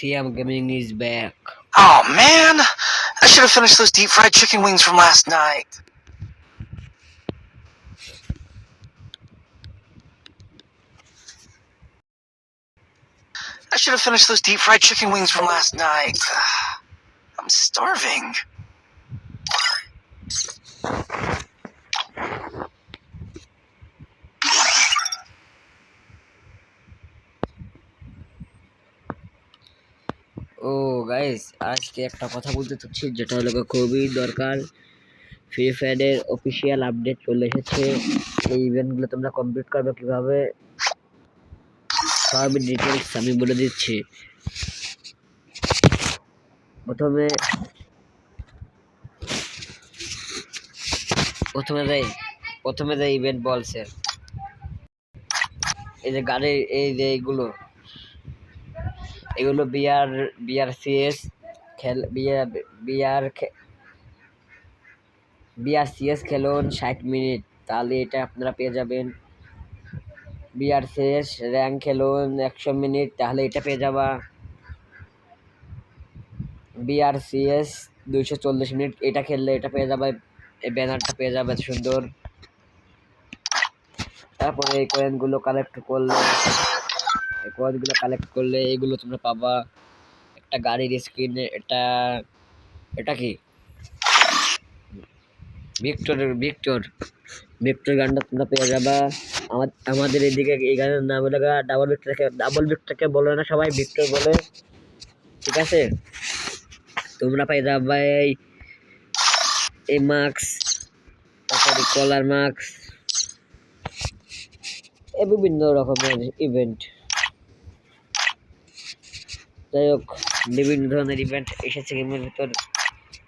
CM Gaming is back. Oh man, I should have finished those deep fried chicken wings from last night. I should have finished those deep fried chicken wings from last night. I'm starving. Oh guys, আজকে একটা কথা বলতে চাচ্ছি যেটা হলো খুবই দরকার। Free ফায়ারের অফিসিয়াল আপডেট চলে এসেছে। এই ইভেন্টগুলো তোমরা কমপ্লিট করবে কিভাবে সব ডিটেলস আমি বলে দিচ্ছি। প্রথমে প্রথমে যে ইভেন্ট বলছে, এই যে গাড়ির এই যে এগুলো বিআরসিএস বিআরসিএস খেলুন 60 মিনিট, তাহলে এটা আপনারা পেয়ে যাবেন। বিআরসিএস র্যাঙ্ক খেলুন 100 মিনিট, তাহলে এটা পেয়ে যাবা। বিআরসিএস 240 মিনিট, এটা খেললে এটা পেয়ে যাবে। এই ব্যানারটা পেয়ে যাবে সুন্দর। তারপরে এই কয়েনগুলো কালেক্ট করলে এগুলো তোমরা পাবা। একটা গাড়ির স্ক্রিনে এটা কি ভিক্টর গানটা তোমরা পেয়ে যাবা। আমাদের এদিকে এই গানের নাম হলো ডাবল ভিক্টরকে বলে না সবাই, ভিক্টর বলে, ঠিক আছে? তোমরা পেয়ে যাবে এই মাস্ক, তারপরে কলার মাস্ক, বিভিন্ন রকমের ইভেন্ট। যাই হোক, বিভিন্ন ধরনের ইভেন্ট এসেছে গেমের ভিতর।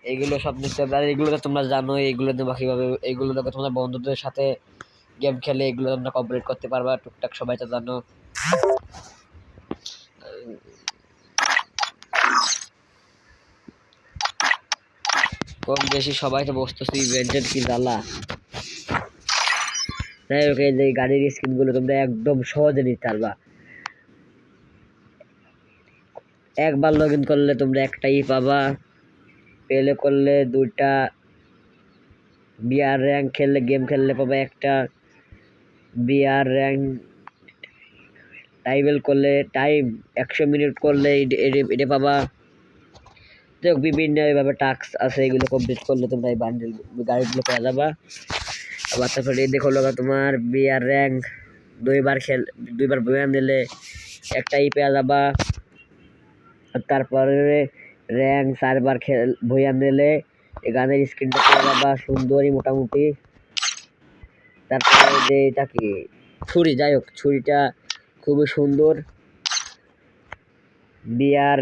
এইগুলো সব নিতে হবে। আর এগুলো তো তোমরা জানো, এইগুলো দেবো কীভাবে। এইগুলো দেখো তোমরা বন্ধুদের সাথে গেম খেলে এগুলো তোমরা কমপ্লিট করতে পারবা টুকটাক, সবাই তো জানো। কম বেশি সবাই তো বসতেছে ইভেন্টের কি জ্বালা। যাই হোক, এই যে গাড়ির স্ক্রিনগুলো তোমরা একদম সহজে নিতে পারবা। একবার লগ ইন করলে তোমরা একটাই পাবা, পেলে করলে 2টা, বিআর র্যাঙ্ক খেললে গেম খেললে পাবা একটা, বিআর র্যাঙ্ক টাইবেল করলে 100 মিনিট করলে এটা পাবা। যাই হোক, বিভিন্ন এইভাবে টাস্ক আছে, এগুলো কমপ্লিট করলে তোমরা এই বান্ডেল গাড়িগুলো পেয়ে যাবা। আবার তারপরে এই দেখো তোমার বিআর র্যাঙ্ক দুইবার বয়ান দিলে একটাই পেয়ে যাবা। তারপরে র্যাঙ্ক 4বার বয়ান দিলে এই গানের স্ক্রিনটা পেয়ে যাবা সুন্দরই মোটামুটি। তারপরে যে এটা কি ছুরি, যাই হোক ছুরিটা খুবই সুন্দর। বিআর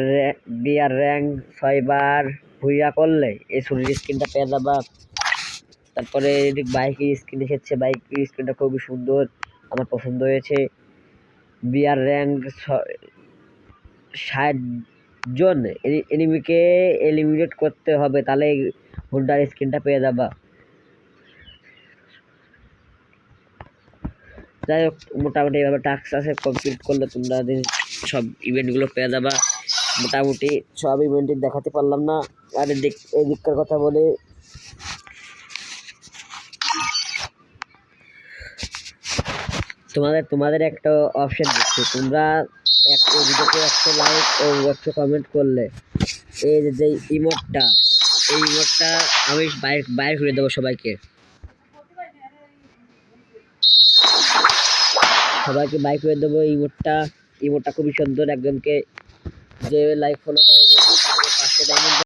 র্যাঙ্ক 6বার ভুইয়া করলে এই ছুরির স্ক্রিনটা পেয়ে যাবা। তারপরে বাইকের স্ক্রিন এসেছে, বাইকের স্ক্রিনটা খুবই সুন্দর, আমার পছন্দ হয়েছে। বিআর র্যাঙ্ক 60 জন এনিমিকে এলিমিনেট করতে হবে, তাহলে হুন্ডার স্ক্রিনটা পেয়ে যাবা। যাই হোক, মোটামুটি এইভাবে টাস্ক আছে, কমপ্লিট করলে তোমরা সব ইভেন্টগুলো পেয়ে যাবা। মোটামুটি সব ইভেন্টই দেখাতে পারলাম না। আর এই দিককার কথা বলে, তোমাদের একটা অপশন দিচ্ছি, তোমরা এই ভিডিওতে 100 লাইক ও 100 কমেন্ট করলে এই যে ইমোটটা আমি বাইর করে দেবো সবাইকে বাইক করে দেবো। ইমোটটা খুবই সুন্দর, একজনকে যে লাইক ফলো করে